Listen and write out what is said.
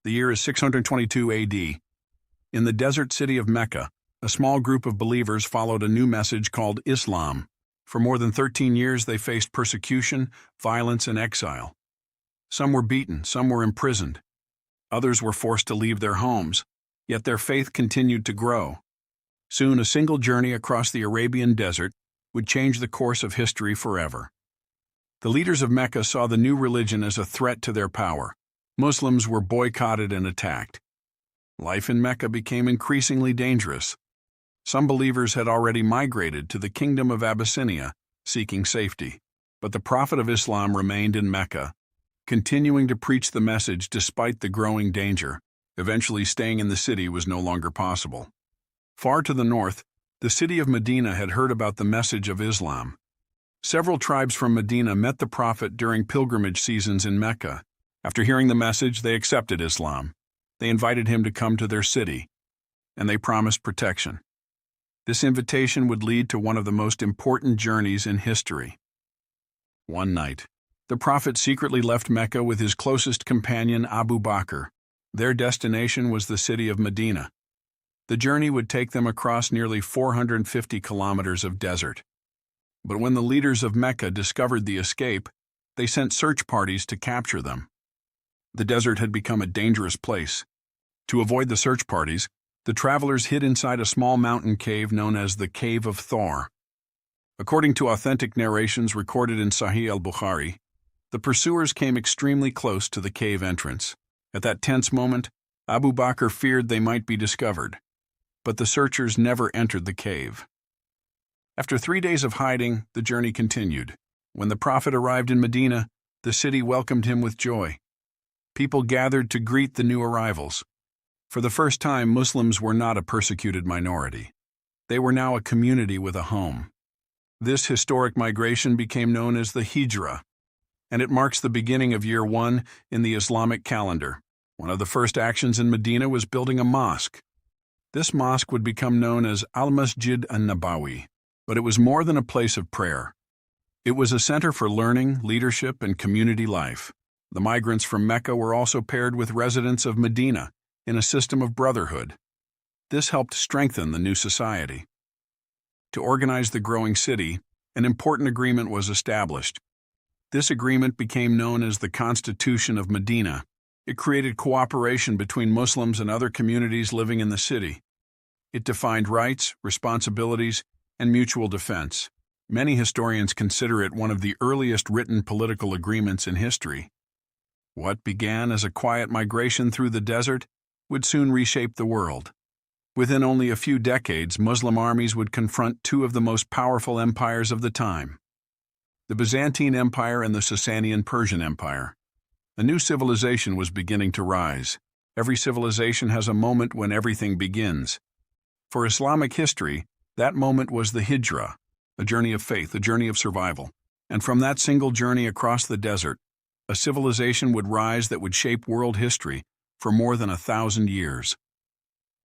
The year is 622 AD. In the desert city of Mecca, a small group of believers followed a new message called Islam. For more than 13 years they faced persecution, violence, and exile. Some were beaten, some were imprisoned. Others were forced to leave their homes, yet their faith continued to grow. Soon a single journey across the Arabian desert would change the course of history forever. The leaders of Mecca saw the new religion as a threat to their power. Muslims were boycotted and attacked. Life in Mecca became increasingly dangerous. Some believers had already migrated to the kingdom of Abyssinia, seeking safety. But the Prophet of Islam remained in Mecca, continuing to preach the message despite the growing danger. Eventually, staying in the city was no longer possible. Far to the north, the city of Medina had heard about the message of Islam. Several tribes from Medina met the Prophet during pilgrimage seasons in Mecca. After hearing the message, they accepted Islam. They invited him to come to their city, and they promised protection. This invitation would lead to one of the most important journeys in history. One night, the Prophet secretly left Mecca with his closest companion Abu Bakr. Their destination was the city of Medina. The journey would take them across nearly 450 kilometers of desert. But when the leaders of Mecca discovered the escape, they sent search parties to capture them. The desert had become a dangerous place. To avoid the search parties, the travelers hid inside a small mountain cave known as the Cave of Thor. According to authentic narrations recorded in Sahih al-Bukhari, the pursuers came extremely close to the cave entrance. At that tense moment, Abu Bakr feared they might be discovered. But the searchers never entered the cave. After 3 days of hiding, the journey continued. When the Prophet arrived in Medina, the city welcomed him with joy. People gathered to greet the new arrivals. For the first time, Muslims were not a persecuted minority. They were now a community with a home. This historic migration became known as the Hijra, and it marks the beginning of year 1 in the Islamic calendar. One of the first actions in Medina was building a mosque. This mosque would become known as Al-Masjid, an-Nabawi, but it was more than a place of prayer. It was a center for learning, leadership, and community life. The migrants from Mecca were also paired with residents of Medina in a system of brotherhood. This helped strengthen the new society. To organize the growing city, an important agreement was established. This agreement became known as the Constitution of Medina. It created cooperation between Muslims and other communities living in the city. It defined rights, responsibilities, and mutual defense. Many historians consider it one of the earliest written political agreements in history. What began as a quiet migration through the desert would soon reshape the world. Within only a few decades, Muslim armies would confront two of the most powerful empires of the time: the Byzantine Empire and the Sasanian Persian Empire. A new civilization was beginning to rise. Every civilization has a moment when everything begins. For Islamic history, that moment was the Hijra, a journey of faith, a journey of survival. And from that single journey across the desert, a civilization would rise that would shape world history for more than 1,000 years.